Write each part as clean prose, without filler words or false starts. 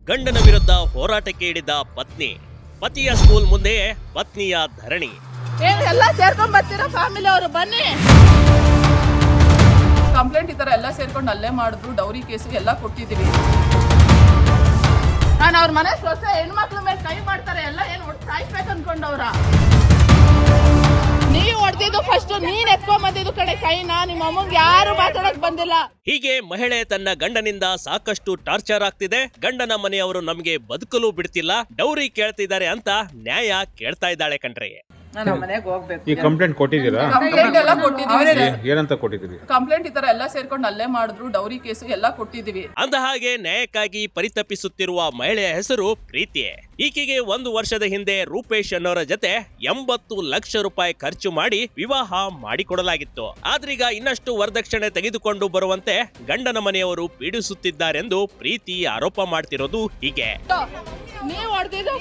ಗಂಡನ ವಿರುದ್ಧ ಹೋರಾಟಕ್ಕೆ ಇಳಿದ ಪತ್ನಿ, ಪತಿಯ ಸ್ಕೂಲ್ ಮುಂದೆಯೇ ಪತ್ನಿಯ ಧರಣಿ. ಎಲ್ಲ ಸೇರ್ಕೊಂಡ್ ಬರ್ತೀರಾ ಫ್ಯಾಮಿಲಿ ಅವರು ಬನ್ನಿ. ಕಂಪ್ಲೇಂಟ್ ಈ ತರ ಎಲ್ಲ ಸೇರ್ಕೊಂಡು ಅಲ್ಲೇ ಮಾಡಿದ್ರು, ಡೌರಿ ಕೇಸು ಎಲ್ಲ ಕೊಟ್ಟಿದೀವಿ. ನಾನು ಅವ್ರ ಮನೆ ಸೊಸೆ ಹೆಣ್ಮಕ್ಳ ಮೇಲೆ ಕೈ ಮಾಡ್ತಾರೆ, ಎಲ್ಲ ಏನು ಸಾಯ್ಬೇಕು ಅನ್ಕೊಂಡವ್ರ. ನೀವು ಹೊಡೆದಿದ್ದು ಫಸ್ಟ್, ನೀನ್ ಎತ್ಕೊಂಡ್ ಬಂದಿದ್ದು ಕಡೆ ಕೈನ, ನಿಮ್ಮ ಅಮ್ಮಂಗೆ ಯಾರು ಮಾತಾಡಕ್ ಬಂದಿಲ್ಲ. ಹೀಗೆ ಮಹಿಳೆ ತನ್ನ ಗಂಡನಿಂದ ಸಾಕಷ್ಟು ಟಾರ್ಚರ್ ಆಗ್ತಿದೆ, ಗಂಡನ ಮನೆಯವರು ನಮ್ಗೆ ಬದುಕಲು ಬಿಡ್ತಿಲ್ಲ, ಡೌರಿ ಕೇಳ್ತಿದ್ದಾರೆ ಅಂತ ನ್ಯಾಯ ಕೇಳ್ತಾ ಇದ್ದಾಳೆ ಕಣ್ರಿ. ನಾನು ಮನೆಗೆ ಹೋಗ್ಬೇಕು. ಈ ಕಂಪ್ಲೇಂಟ್ ಕೊಟ್ಟಿದ್ದೀರಾ? ಕಂಪ್ಲೇಂಟ್ ಎಲ್ಲ ಕೊಟ್ಟಿದ್ದೀವಿ. ಏನಂತ ಕೊಟ್ಟಿದ್ದೀರಿ? ಕಂಪ್ಲೇಂಟ್ ಈ ತರ ಎಲ್ಲ ಸೇರ್ಕೊಂಡು ಅಲ್ಲೇ ಮಾಡಿದ್ರು, ಡೌರಿ ಕೇಸು ಎಲ್ಲ ಕೊಟ್ಟಿದೀವಿ. ಅಂದ ಹಾಗೆ ನ್ಯಾಯಕ್ಕಾಗಿ ಪರಿತಪಿಸುತ್ತಿರುವ ಮಹಿಳೆಯ ಹೆಸರು ಪ್ರೀತಿ. ಈಕೆಗೆ 1 ವರ್ಷದ ಹಿಂದೆ ರೂಪೇಶ್ ಅನ್ನೋರ ಜೊತೆ 80 ಲಕ್ಷ ರೂಪಾಯಿ ಖರ್ಚು ಮಾಡಿ ವಿವಾಹ ಮಾಡಿಕೊಡಲಾಗಿತ್ತು. ಆದ್ರೀಗ ಇನ್ನಷ್ಟು ವರದಕ್ಷಿಣೆ ತೆಗೆದುಕೊಂಡು ಬರುವಂತೆ ಗಂಡನ ಮನೆಯವರು ಪೀಡಿಸುತ್ತಿದ್ದಾರೆಂದು ಪ್ರೀತಿ ಆರೋಪ ಮಾಡ್ತಿರೋದು ಹೀಗೆ. ನೀವು ಹೊಡೆದಿದ್ದು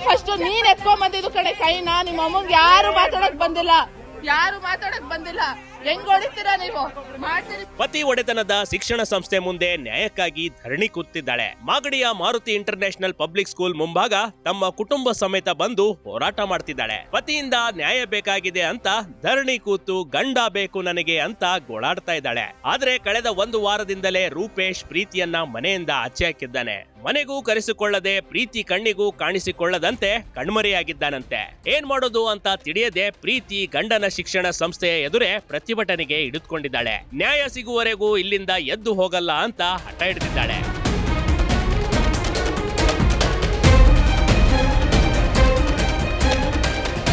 ಫಸ್ಟ್, ನೀನ್ ಎತ್ಕೊಂಡ್ ಬಂದಿದ್ದು ಕಡೆ ಕೈನ, ನಿಮ್ಮ ಅಮ್ಮಂಗೆ ಯಾರು ಮಾತಾಡಕ್ ಬಂದಿಲ್ಲ. ಹೆಂಗ್ ಹೊಡಿತೀರಾ ನೀವು? ಮಾಡ್ತೀರಿ. ಪತಿ ಒಡೆತನದ ಶಿಕ್ಷಣ ಸಂಸ್ಥೆ ಮುಂದೆ ನ್ಯಾಯಕ್ಕಾಗಿ ಧರಣಿ ಕೂತಿದ್ದಾಳೆ. ಮಾಗಡಿಯ ಮಾರುತಿ ಇಂಟರ್ನ್ಯಾಷನಲ್ ಪಬ್ಲಿಕ್ ಸ್ಕೂಲ್ ಮುಂಭಾಗ ತಮ್ಮ ಕುಟುಂಬ ಸಮೇತ ಬಂದು ಹೋರಾಟ ಮಾಡ್ತಿದ್ದಾಳೆ. ಪತಿಯಿಂದ ನ್ಯಾಯ ಬೇಕಾಗಿದೆ ಅಂತ ಧರಣಿ ಕೂತು ಗಂಡ ಬೇಕು ನನಗೆ ಅಂತ ಗೋಳಾಡ್ತಾ ಇದ್ದಾಳೆ. ಆದ್ರೆ ಕಳೆದ 1 ವಾರದಿಂದಲೇ ರೂಪೇಶ್ ಪ್ರೀತಿಯನ್ನ ಮನೆಯಿಂದ ಆಚೆ ಹಾಕಿದ್ದಾನೆ. ಮನೆಗೂ ಕರೆಸಿಕೊಳ್ಳದೆ, ಪ್ರೀತಿ ಕಣ್ಣಿಗೂ ಕಾಣಿಸಿಕೊಳ್ಳದಂತೆ ಕಣ್ಮರೆಯಾಗಿದ್ದಾನಂತೆ. ಏನ್ ಮಾಡೋದು ಅಂತ ತಿಳಿಯದೆ ಪ್ರೀತಿ ಗಂಡನ ಶಿಕ್ಷಣ ಸಂಸ್ಥೆಯ ಎದುರೇ ಪ್ರತಿಭಟನೆಗೆ ಹಿಡಿದುಕೊಂಡಿದ್ದಾಳೆ. ನ್ಯಾಯ ಸಿಗುವವರೆಗೂ ಇಲ್ಲಿಂದ ಎದ್ದು ಹೋಗಲ್ಲ ಅಂತ ಹಠ ಹಿಡಿದಿದ್ದಾಳೆ.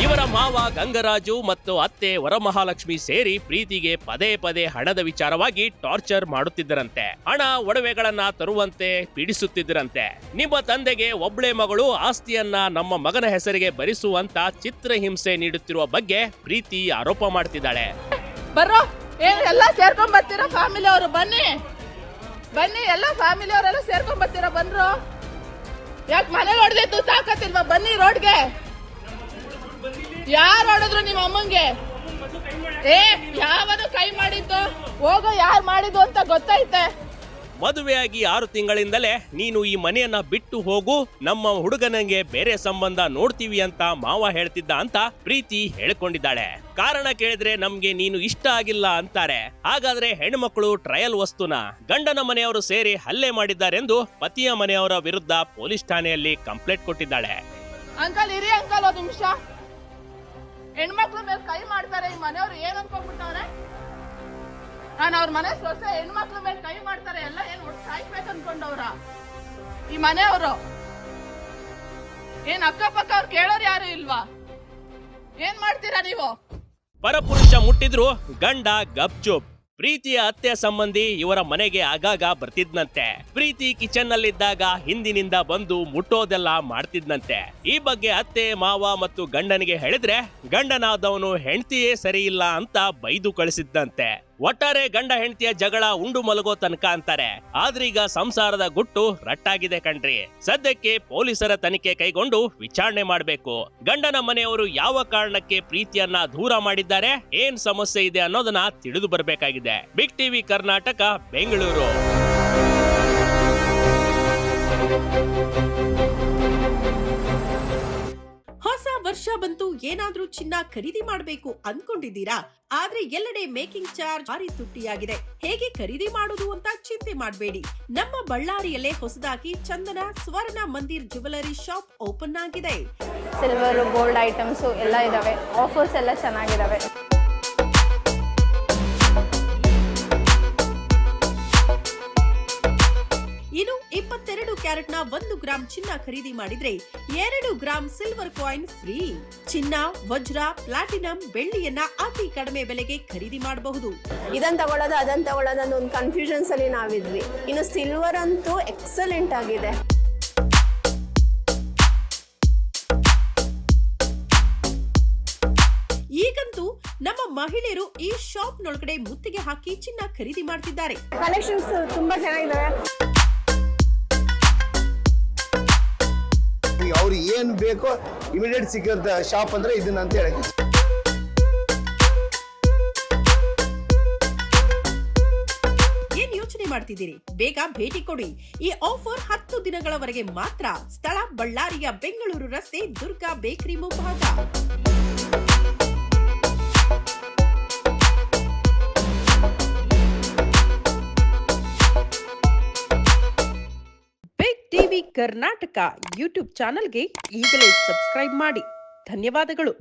ಇವರ ಮಾವ ಗಂಗರಾಜು ಮತ್ತು ಅತ್ತೆ ವರಮಹಾಲಕ್ಷ್ಮಿ ಸೇರಿ ಪ್ರೀತಿಗೆ ಪದೇ ಪದೇ ಹಣದ ವಿಚಾರವಾಗಿ ಟಾರ್ಚರ್ ಮಾಡುತ್ತಿದ್ದರಂತೆ. ಹಣ ಒಡವೆಗಳನ್ನ ತರುವಂತೆ ಪೀಡಿಸುತ್ತಿದ್ದರಂತೆ. ನಿಮ್ಮ ತಂದೆಗೆ ಒಬ್ಳೆ ಮಗಳು, ಆಸ್ತಿಯನ್ನ ನಮ್ಮ ಮಗನ ಹೆಸರಿಗೆ ಬರಿಸುವಂತ ಚಿತ್ರಹಿಂಸೆ ನೀಡುತ್ತಿರುವ ಬಗ್ಗೆ ಪ್ರೀತಿ ಆರೋಪ ಮಾಡ್ತಿದ್ದಾಳೆ. ಬರ್ರೋ, ಎಲ್ಲ ಸೇರ್ಕೊಂಡ್ ಬರ್ತೀರಾ ಫ್ಯಾಮಿಲಿ ಅವರು ಬನ್ನಿ. ಎಲ್ಲ ಫ್ಯಾಮಿಲಿ ಅವರೆಲ್ಲ ಸೇರ್ಕೊಂಡ್ ಬರ್ತೀರಾ, ಬಂದ್ರು. ಯಾಕೆ ಮನೆ ಹೊಡೆದಿತ್ತು ತಾಕತ್ತಿಲ್ವಾ? ಬನ್ನಿ ರೋಡ್ಗೆ. ಯಾರು ಹೊಡೆದ್ರು ನಿಮ್ಮ ಅಮ್ಮಂಗೆ? ಯಾವನು ಕೈ ಮಾಡಿದ್ದು? ಹೋಗೋ, ಯಾರು ಮಾಡಿದ್ದು ಅಂತ ಗೊತ್ತೈತೆ. ಮದುವೆಯಾಗಿ 6 ತಿಂಗಳಿಂದಲೇ ನೀನು ಈ ಮನೆಯನ್ನ ಬಿಟ್ಟು ಹೋಗು, ನಮ್ಮ ಹುಡುಗನಿಗೆ ಬೇರೆ ಸಂಬಂಧ ನೋಡ್ತೀವಿ ಅಂತ ಮಾವ ಹೇಳ್ತಿದ್ದ ಅಂತ ಪ್ರೀತಿ ಹೇಳ್ಕೊಂಡಿದ್ದಾಳೆ. ಕಾರಣ ಕೇಳಿದ್ರೆ ನಮ್ಗೆ ನೀನು ಇಷ್ಟ ಆಗಿಲ್ಲ ಅಂತಾರೆ. ಹಾಗಾದ್ರೆ ಹೆಣ್ಮಕ್ಳು ಟ್ರಯಲ್ ವಸ್ತುನ? ಗಂಡನ ಮನೆಯವರು ಸೇರಿ ಹಲ್ಲೆ ಮಾಡಿದ್ದಾರೆಂದು ಪತಿಯ ಮನೆಯವರ ವಿರುದ್ಧ ಪೊಲೀಸ್ ಠಾಣೆಯಲ್ಲಿ ಕಂಪ್ಲೇಂಟ್ ಕೊಟ್ಟಿದ್ದಾಳೆ. ಅಂಕಲ್ ಇರಿ ಅಂಕಲ್, 1 ನಿಮಿಷ. ಹೆಣ್ಮಕ್ಳ ಮೇಲೆ ಕೈ ಮಾಡ್ತಾರೆ, ಈ ಮನೆಯವ್ರು ಏನ್ ಅನ್ಕೊಂಡ್ಬಿಟ್ಟವ್ರೆ? ನಾನು ಅವ್ರ ಮನೆ ಸೊಸೆ, ಹೆಣ್ಮಕ್ಳ ಮೇಲೆ ಕೈ ಮಾಡ್ತಾರೆ, ಎಲ್ಲ ಏನ್ ಸಾಯ್ಬೇಕು ಅನ್ಕೊಂಡವ್ರ ಈ ಮನೆಯವರು? ಏನ್ ಅಕ್ಕಪಕ್ಕ ಅವ್ರು ಕೇಳೋರು ಯಾರು ಇಲ್ವಾ? ಏನ್ ಮಾಡ್ತೀರಾ ನೀವು? ಪರಪುರುಷ ಮುಟ್ಟಿದ್ರು ಗಂಡ ಗಪ್ಚುಪ್. ಪ್ರೀತಿಯ ಅತ್ತೆ ಸಂಬಂಧಿ ಇವರ ಮನೆಗೆ ಆಗಾಗ ಬರ್ತಿದ್ನಂತೆ. ಪ್ರೀತಿ ಕಿಚನ್ ನಲ್ಲಿದ್ದಾಗ ಹಿಂದಿನಿಂದ ಬಂದು ಮುಟ್ಟೋದೆಲ್ಲ ಮಾಡ್ತಿದ್ನಂತೆ. ಈ ಬಗ್ಗೆ ಅತ್ತೆ, ಮಾವ ಮತ್ತು ಗಂಡನಿಗೆ ಹೇಳಿದ್ರೆ ಗಂಡನಾದವನು ಹೆಂಡತಿಯೇ ಸರಿ ಇಲ್ಲ ಅಂತ ಬೈದು ಕಳಿಸಿದ್ದಂತೆ. ಒಟ್ಟಾರೆ ಗಂಡ ಹೆಂಡತಿಯ ಜಗಳ ಉಂಡು ಮಲಗೋ ತನಕ ಅಂತಾರೆ. ಆದ್ರೀಗ ಸಂಸಾರದ ಗುಟ್ಟು ರಟ್ಟಾಗಿದೆ ಕಣ್ರಿ. ಸದ್ಯಕ್ಕೆ ಪೊಲೀಸರ ತನಿಖೆ ಕೈಗೊಂಡು ವಿಚಾರಣೆ ಮಾಡಬೇಕು. ಗಂಡನ ಮನೆಯವರು ಯಾವ ಕಾರಣಕ್ಕೆ ಪ್ರೀತಿಯನ್ನ ದೂರ ಮಾಡಿದ್ದಾರೆ, ಏನ್ ಸಮಸ್ಯೆ ಇದೆ ಅನ್ನೋದನ್ನ ತಿಳಿದು ಬರಬೇಕಾಗಿದೆ. Big TV Karnataka, Bengaluru. ಹೊಸ ವರ್ಷ ಬಂತು, ಏನಾದ್ರೂ ಚಿನ್ನ ಖರೀದಿ ಮಾಡಬೇಕು ಅನ್ಕೊಂಡಿದ್ದೀರಾ? ಆದ್ರೆ ಎಲ್ಲೆಡೆ ಮೇಕಿಂಗ್ ಚಾರ್ಜ್ ಭಾರಿ ತುಟ್ಟಿಯಾಗಿದೆ. ಹೇಗೆ ಖರೀದಿ ಮಾಡೋದು ಅಂತ ಚಿಂತೆ ಮಾಡಬೇಡಿ. ನಮ್ಮ ಬಳ್ಳಾರಿಯಲ್ಲೇ ಹೊಸದಾಗಿ ಚಂದನ ಸ್ವರ್ಣ ಮಂದಿರ್ ಜ್ಯುವೆಲರಿ ಶಾಪ್ ಓಪನ್ ಆಗಿದೆ. ಸಿಲ್ವರ್, ಗೋಲ್ಡ್ ಐಟಮ್ಸ್ ಎಲ್ಲ ಇದಾವೆ. ಆಫರ್ಸ್ ಎಲ್ಲ ಚೆನ್ನಾಗಿದಾವೆ. ಇನ್ನು 22 ಕ್ಯಾರೆಟ್ನ 1 ಗ್ರಾಂ ಚಿನ್ನ ಖರೀದಿ ಮಾಡಿದ್ರೆ 2 ಗ್ರಾಂ ಸಿಲ್ವರ್ ಕಾಯಿನ್ ಫ್ರೀ. ಚಿನ್ನ, ವಜ್ರ, ಪ್ಲಾಟಿನಂ, ಬೆಳ್ಳಿಯನ್ನ ಅತಿ ಕಡಿಮೆ ಬೆಲೆಗೆ ಖರೀದಿ ಮಾಡಬಹುದು. ಇದನ್ನ ತಗೊಳ್ಳೋದು ಅದನ್ನ ತಗೊಳ್ಳೋದು ಅನ್ನೋ ಒಂದು ಕನ್ಫ್ಯೂಷನ್ಸ್ ಅಲ್ಲಿ ನಾವಿದ್ವಿ. ಇನ್ನು ಸಿಲ್ವರ್ ಅಂತೂ ಎಕ್ಸಲೆಂಟ್ ಆಗಿದೆ. ಈಗಂತೂ ನಮ್ಮ ಮಹಿಳೆಯರು ಈ ಶಾಪ್ ನೊಳಗಡೆ ಮುತ್ತಿಗೆ ಹಾಕಿ ಚಿನ್ನ ಖರೀದಿ ಮಾಡ್ತಿದ್ದಾರೆ. ಕಲೆಕ್ಷನ್ಸ್ ತುಂಬಾ ಚೆನ್ನಾಗಿದಾವೆ. ಅವ್ರಿಗೆ ಏನ್ ಬೇಕೋ ಇಮಿಡಿಯೇಟ್ ಸಿಕ್ಕಂತ ಶಾಪ್ ಅಂದ್ರೆ ಇದನ್ನ ಅಂತ ಹೇಳಿ. ಏನ್ ಯೋಚನೆ ಮಾಡ್ತಿದ್ದೀರಿ? ಬೇಗ ಭೇಟಿ ಕೊಡಿ. ಈ ಆಫರ್ 10 ದಿನಗಳವರೆಗೆ ಮಾತ್ರ. ಸ್ಥಳ ಬಳ್ಳಾರಿಯ ಬೆಂಗಳೂರು ರಸ್ತೆ, ದುರ್ಗಾ ಬೇಕರಿ ಮುಂಭಾಗ. ಬಿಗ್ ಟಿವಿ ಕರ್ನಾಟಕ ಯೂಟ್ಯೂಬ್ ಚಾನೆಲ್ಗೆ ಈಗಲೇ ಸಬ್ಸ್ಕ್ರೈಬ್ ಮಾಡಿ. ಧನ್ಯವಾದಗಳು.